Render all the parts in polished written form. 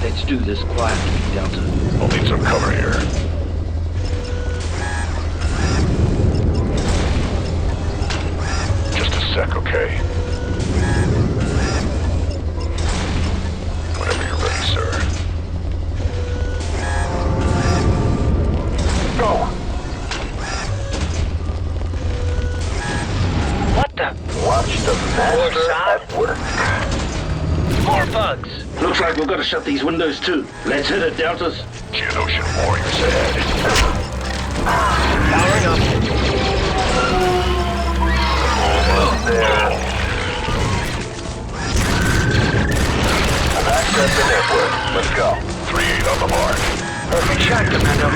Let's do this quietly, Delta. We'll need some cover here. Just a sec, okay? Whenever you're ready, sir. Go! What the? Watch the master at work. More bugs! Looks like we've got to shut these windows too. Let's hit it, Deltas. Geonosian warriors ahead. Powering up. Almost there. I've accessed the network. Let's go. 3-8 on the mark. Perfect shot, Commando.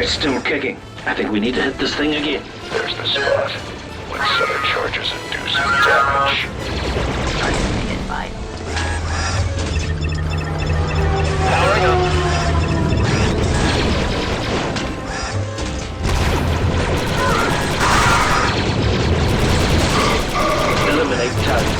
It's still kicking. I think we need to hit this thing again. There's the spot. When center charges induce damage. Powering up. Eliminate target.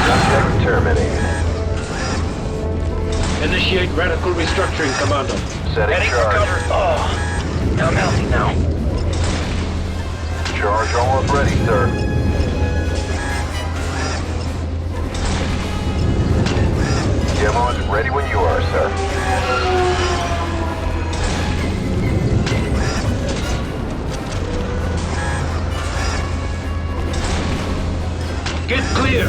Subject terminated. Initiate radical restructuring, Commando. Setting Heading for charge. cover. Oh, I'm healthy now. Charge almost ready, sir. Demo is ready when you are, sir. Get clear!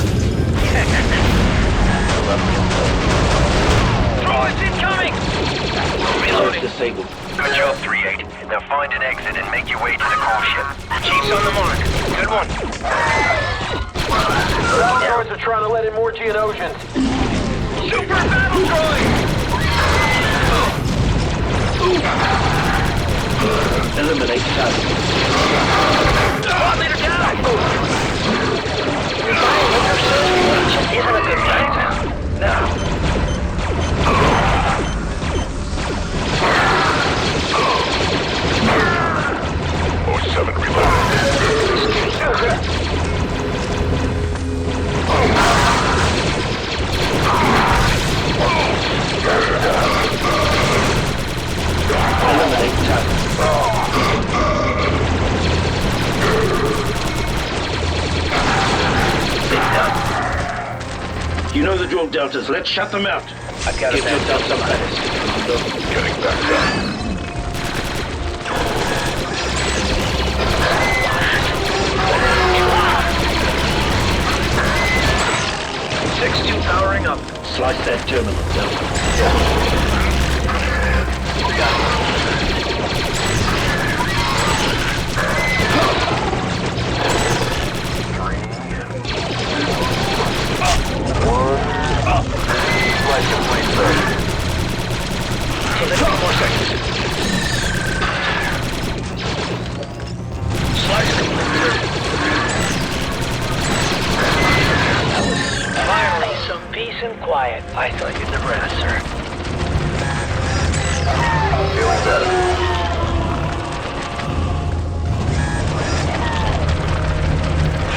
Droids incoming! Reloading. Disabled. Good job, 3-8. Now find an exit and make your way to the call ship. Chief's on the mark. Good one. Droids are trying to let in more geonosians. Super battle droid! Eliminate target. Squad leader down! Just isn't a good night. No. Oh, 7 reloaded. Eliminate target. You know the drill, Deltas. Let's shut them out. I've got Give yourself some credit. Getting back down. 6-2 powering up. Slice that terminal, Delta. Flight complete, sir. 20 more seconds. Slice complete. Finally, some peace and quiet. I thought you'd never ask, sir. Feeling better.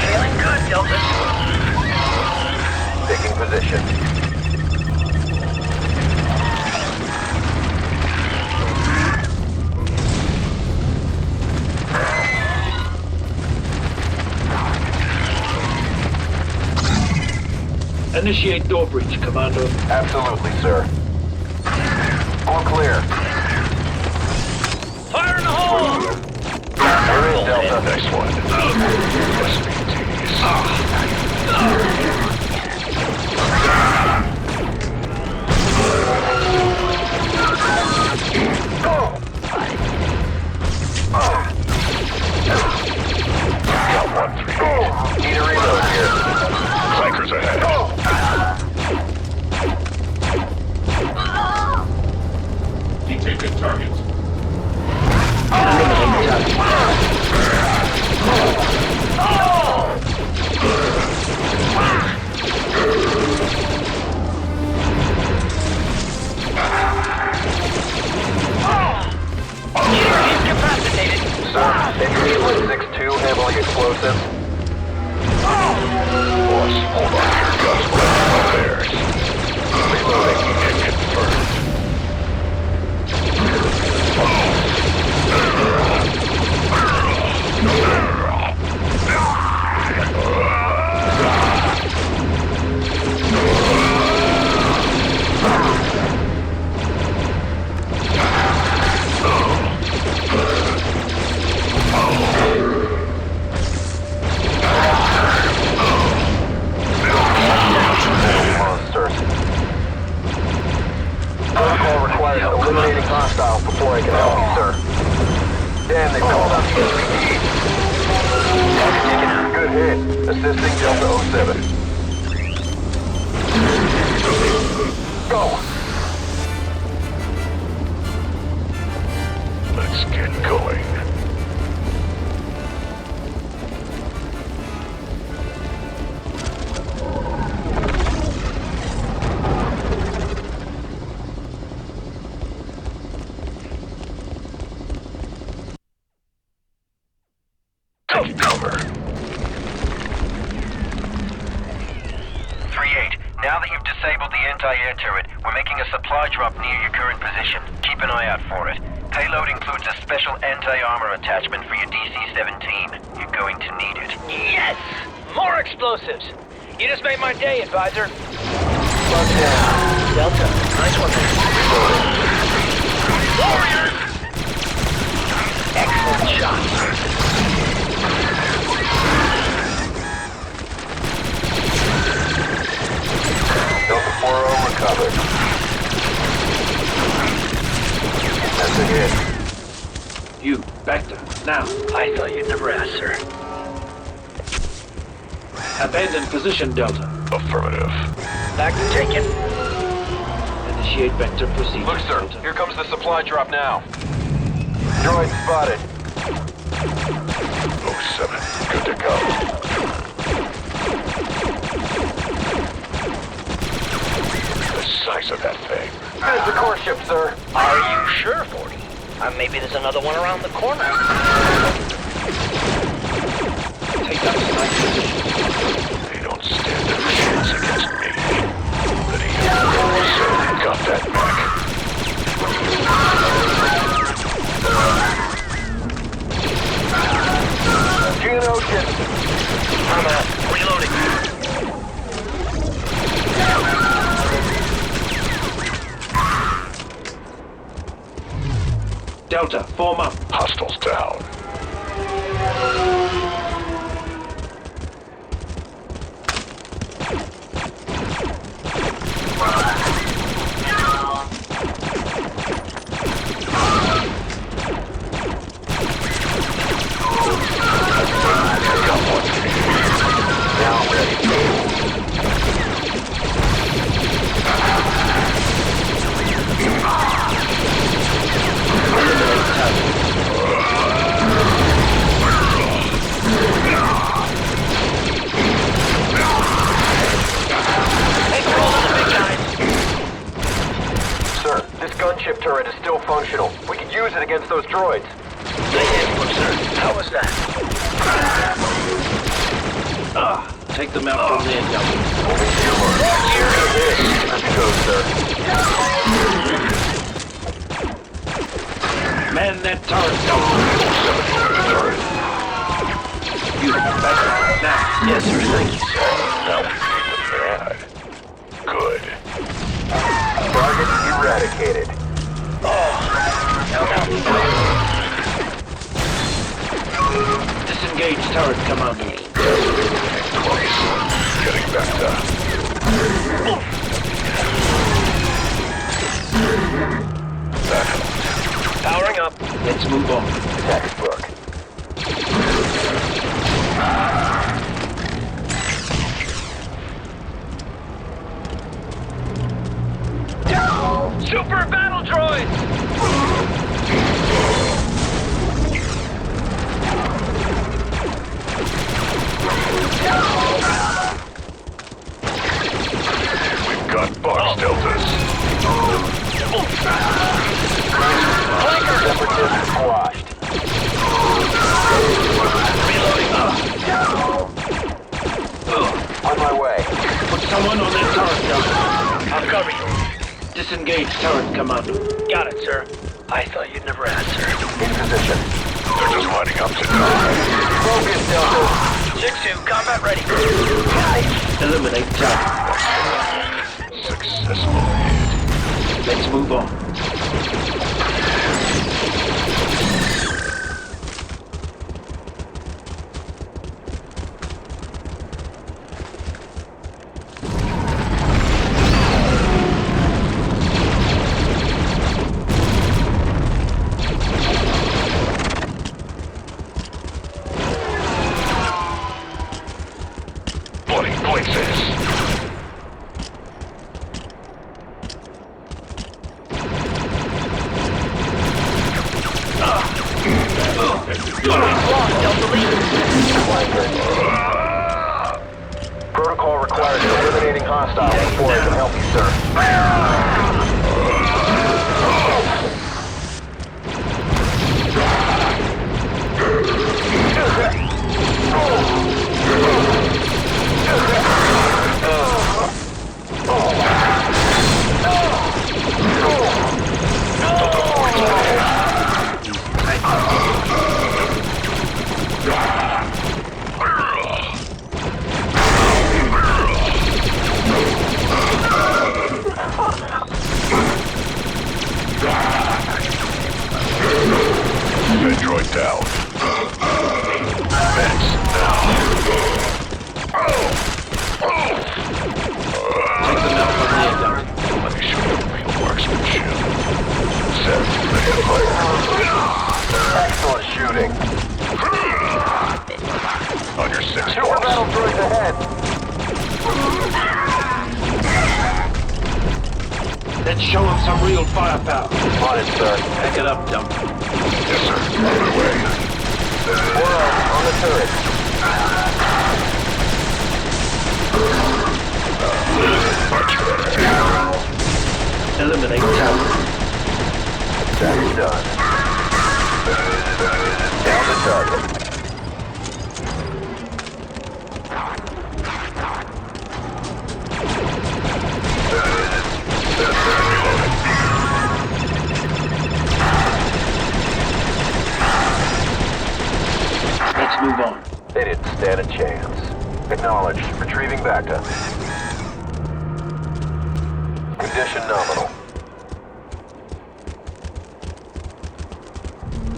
Feeling good, Delta. Taking position. Initiate door breach, Commando. Absolutely, sir. All clear. Fire in the hole! We're in, Delta. Nice one. Must be Got 1-3. Need a reload here. Clankers ahead. Detected target. Eliminating target. Incapacitated. Sir, entry 162 handling explosives. Boss, hold on. Here goes one of theirs. Reloading and confirmed. Monsters. Protocol requires eliminating hostiles before I can help you, sir. Damn, they called out the SPD. Good hit. Assisting Delta 07. Go! Let's get going. Take cover. 3-8. Now that you've disabled the anti-air turret, we're making a supply drop near your current position. Keep an eye out for it. Payload includes a special anti-armor attachment for your DC-17. You're going to need it. Yes! More explosives! You just made my day, advisor. Bug down. Delta, nice one there. Warriors! Excellent shot. Delta 4-0 recovered. That's a hit. You, Vector, now. I thought you'd never ask, sir. Abandon position, Delta. Affirmative. Back to taken. Initiate vector procedure. Look, sir, Delta. here comes the supply drop now. Droid spotted. 07. Good to go. The size of that thing. There's the core ship, sir. Are you sure, 40? Maybe there's another one around the corner. Take up sniper position. They don't stand a chance against me. But he got that back. Geonoios. I'm out. Reloading. Delta, form up. Hostiles down. Gunship turret is still functional. We could use it against those droids. How was that? Take them out from there, Delta. Over here, Mark. Let's go, sir. Man that turret, Delta. You, Vector, now. Yes, sir. Thank you, sir. Now we need the bad. Good. Target eradicated. Disengage turret, Commando. Twice. Getting back down. That helped. Powering up. Let's move on. Textbook. Super battle droids! washed. On my way. Put someone on that turret, Delta. I'll cover you. Disengage turret, Commando. Got it, sir. I thought you'd never answer. In position. They're just lining up to die. Focus, Delta. 6-2, combat ready. Eliminate target. Successful. Let's move on. Bloody places. Protocol requires eliminating hostiles before I can help you, sir. Android down. Vents now. Take them out from here, Delta. Let me show you real marksmanship. Set. Ready to fire. Excellent shooting. On your 6 Super boss. battle droids ahead. Let's show them some real firepower. On it, sir. Pack it up, Delta. Yes, sir. On my way. Whoa, on the turret. Much better. Eliminate target. That's done. Down the target. Let's move on. They didn't stand a chance. Acknowledged. Retrieving Bacta. Condition nominal.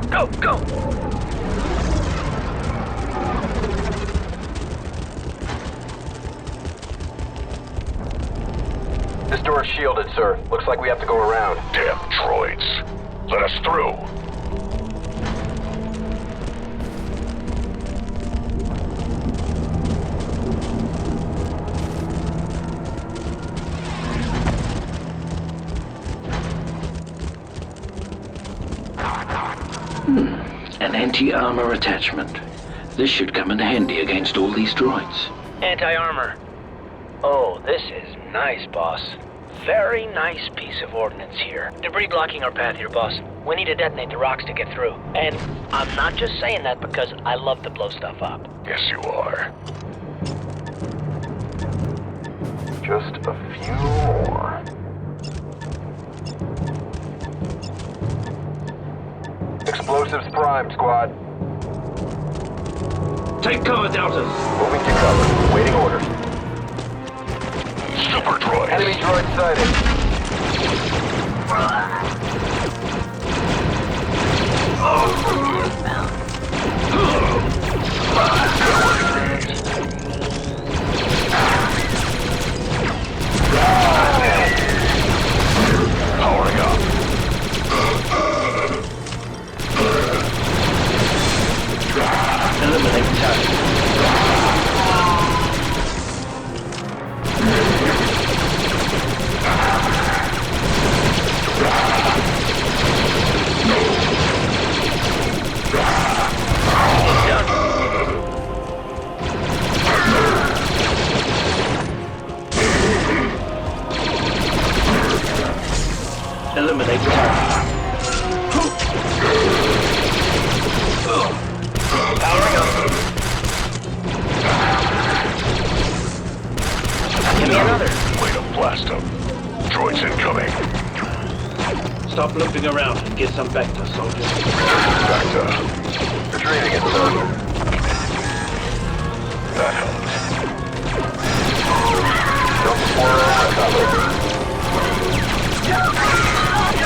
Go, go! This door's shielded, sir. Looks like we have to go around. Damn droids. Let us through. An anti-armor attachment. This should come in handy against all these droids. Anti-armor. Oh, this is nice, boss. Very nice piece of ordnance here. Debris blocking our path here, boss. We need to detonate the rocks to get through. And I'm not just saying that because I love to blow stuff up. Yes, you are. Just a few more. Explosives prime, squad. Take cover, Deltas. Moving to cover. Waiting orders. Super droids. Enemy droid sighted. Powering up. Eliminate target. looping around and get some vector, soldiers. Vector. Retrieving it, sir. That helps. Delta 4 recovered.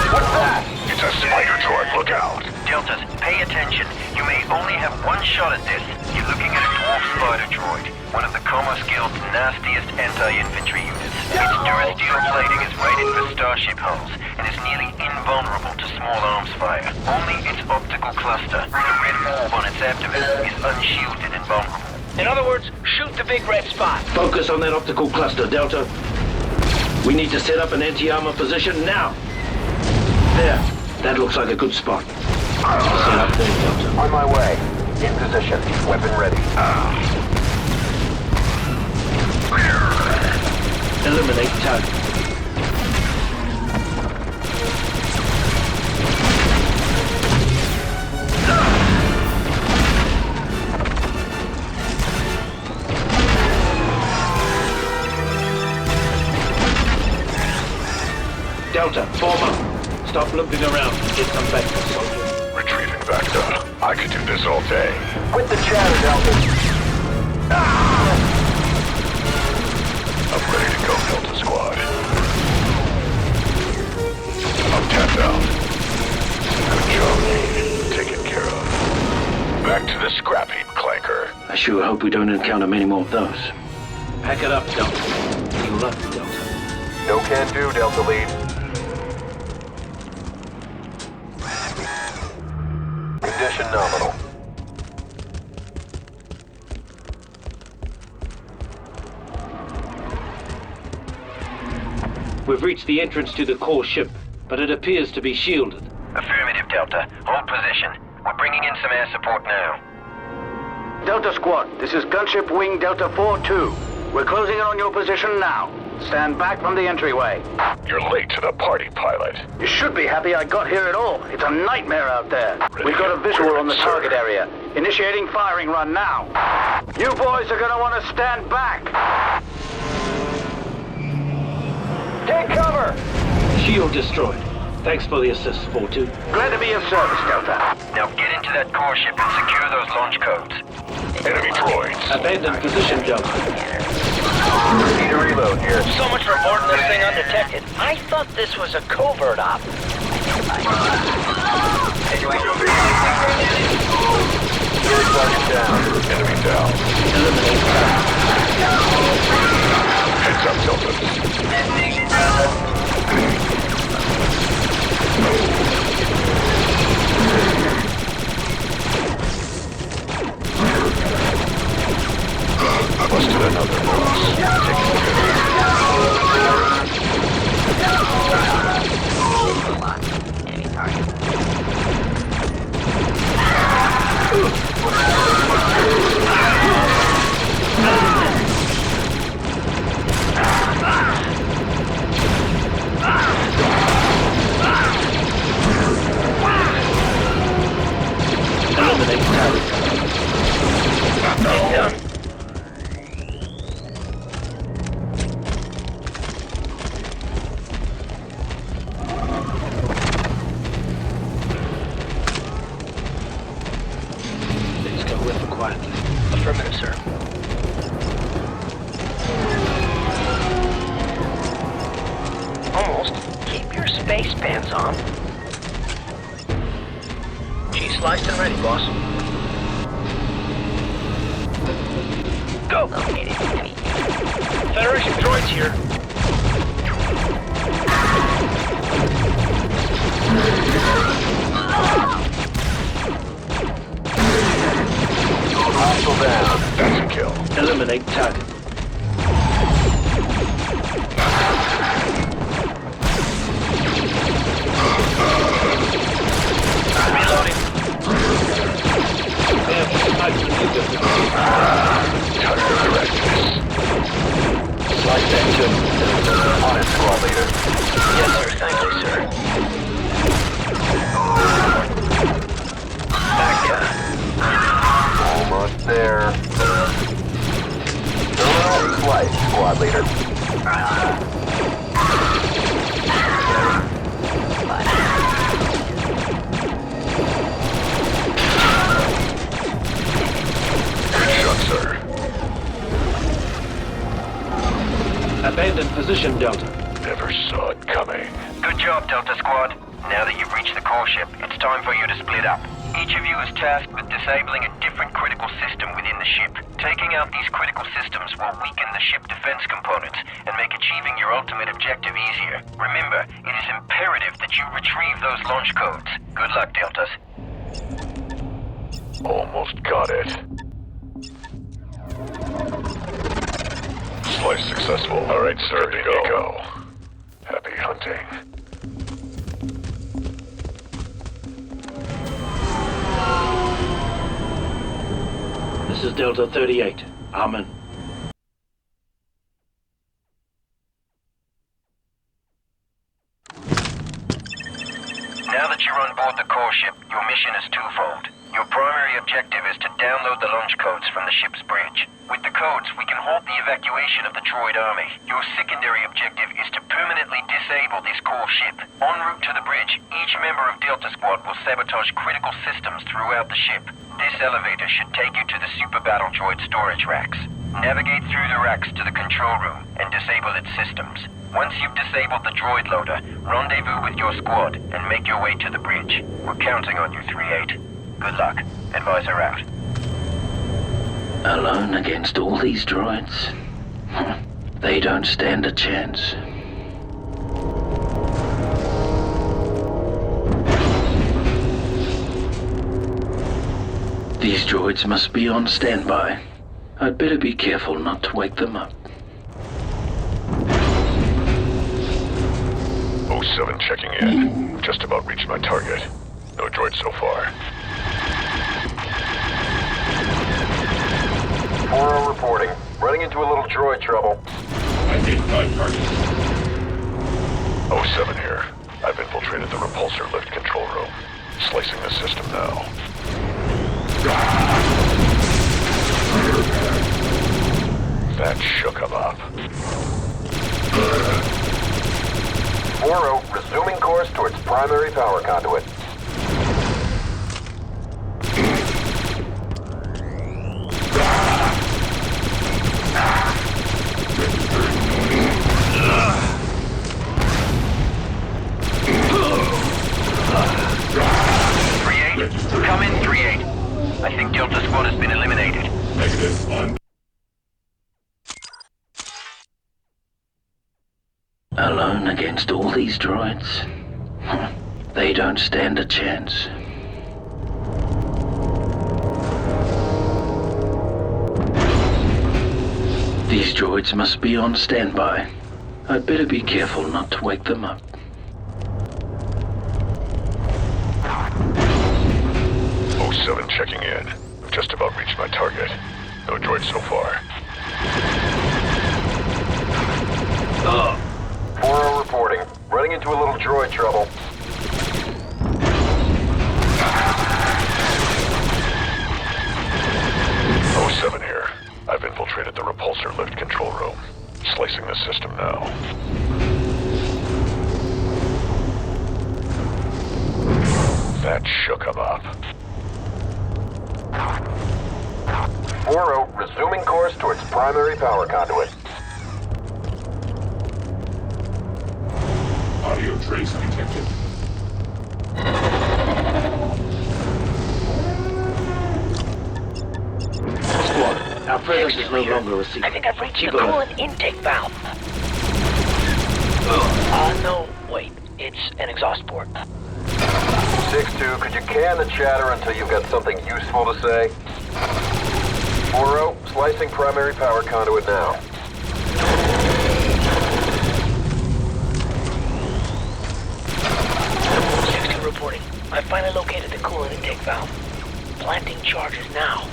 What's that? It's a spider droid. Look out. Deltas, pay attention. You may only have one shot at this. You're looking at a dwarf spider droid, one of the Commando Guild's nastiest anti-infantry units. Its durasteel plating is rated for starship hulls and is nearly invulnerable to small arms fire. Only its optical cluster, the red orb on its abdomen, is unshielded and vulnerable. In other words, shoot the big red spot. Focus on that optical cluster, Delta. We need to set up an anti-armor position now. There. That looks like a good spot. Set up there, Delta. On my way. In position. Weapon ready. Eliminate target. Delta, form up. Stop looping around and get some vector, soldier. Retrieving Vector. I could do this all day. Quit the chatter, Delta. I'm ready to go, Delta Squad. I'm tapped out. Good job, Nate. Taken care of. Back to the scrap heap, Clanker. I sure hope we don't encounter many more of those. Pack it up, Delta. Heal up, Delta. No can do, Delta Lead. Condition nominal. We've reached the entrance to the core ship, but it appears to be shielded. Affirmative, Delta. Hold position. We're bringing in some air support now. Delta Squad, this is Gunship Wing Delta 4-2. We're closing in on your position now. Stand back from the entryway. You're late to the party, pilot. You should be happy I got here at all. It's a nightmare out there. We've got a visual on the target area. Initiating firing run now. You boys are gonna want to stand back. Take cover! Shield destroyed. Thanks for the assist, 4-2. Glad to be of service, Delta. Now get into that core ship and secure those launch codes. Enemy droids. Abandon position, Delta. Need a reload here. So much for boarding this thing undetected. I thought this was a covert op. Third target down. Enemy down. Eliminate target. Heads up, Delta. I busted another boss. Eliminate target. Done. Let's go with it quietly. Affirmative, sir. Almost. Keep your space pants on. Cheese sliced and ready, boss. Go! Federation droids here. Hostile down. That's a kill. Eliminate target. Reloading. Touch the directives. Slide back to him. On it, squad leader. Yes, sir. Thank you, sir. Back down. Almost there. Terminal slice, squad leader. position, Delta. Never saw it coming. Good job, Delta Squad. Now that you've reached the core ship, it's time for you to split up. Each of you is tasked with disabling a different critical system within the ship. Taking out these critical systems will weaken the ship defense components and make achieving your ultimate objective easier. Remember, it is imperative that you retrieve those launch codes. Good luck, Deltas. Almost got it. Slice successful. All right, sir. Here you go. Happy hunting. This is Delta 38. Amen. Now that you're on board the core ship, your mission is twofold. Your primary objective is to download the launch codes from the ship's bridge. With the codes, we can halt the evacuation of the droid army. Your secondary objective is to permanently disable this core ship. En route to the bridge, each member of Delta Squad will sabotage critical systems throughout the ship. This elevator should take you to the Super Battle Droid storage racks. Navigate through the racks to the control room and disable its systems. Once you've disabled the droid loader, rendezvous with your squad and make your way to the bridge. We're counting on you, 3-8. Good luck. Advisor out. Alone against all these droids? They don't stand a chance. These droids must be on standby. I'd better be careful not to wake them up. 07 checking in. Just about reached my target. No droid so far. 4-0 reporting. Running into a little droid trouble. I need my target. 07 here. I've infiltrated the repulsor lift control room. Slicing the system now. That shook him up. 4-0, resuming course towards primary power conduit. Come in, 3-8. I think Delta Squad has been eliminated. Alone against all these droids? They don't stand a chance. These droids must be on standby. I'd better be careful not to wake them up. Checking in. I've just about reached my target. No droid so far. 4-0 reporting. Running into a little droid trouble. Oh, 07 here. I've infiltrated the repulsor lift control room. Slicing the system now. That shook him up. 4-0, resuming course towards primary power conduit. Audio trace detected. Squad, our presence is no longer a secret. I think I've reached the Keep alert. coolant intake valve. No, wait. It's an exhaust port. 6-2, could you can the chatter until you've got something useful to say? 4-0, slicing primary power conduit now. 6-2 reporting. I finally located the coolant intake valve. Planting charges now.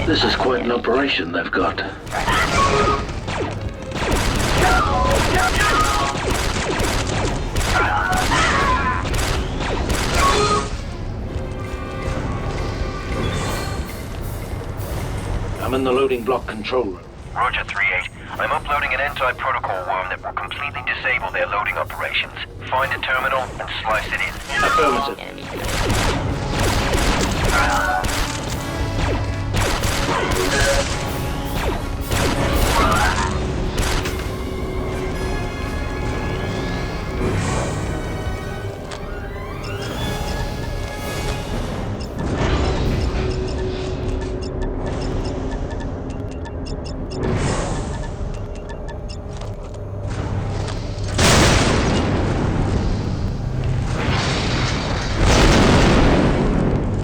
This is quite an operation they've got. I'm in the loading block control room. Roger, 3-8. I'm uploading an anti-protocol worm that will completely disable their loading operations. Find a terminal and slice it in. Affirmative.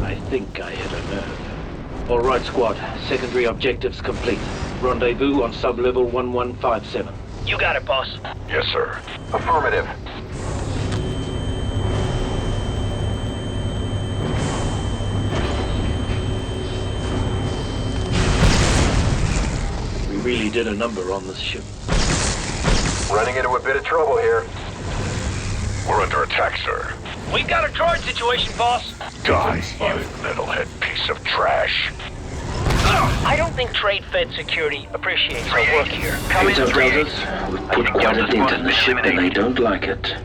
I think I hit a nerve. All right, squad. Secondary objectives complete. Rendezvous on sub-level 1157. You got it, boss. Yes, sir. Affirmative. We really did a number on this ship. Running into a bit of trouble here. We're under attack, sir. We got a droid situation, boss. Die, you metalhead piece of trash. I don't think Trade-Fed Security appreciates our work here. Come in, It's our 3-8. brothers. We've put quite a dent in the ship and they don't like it.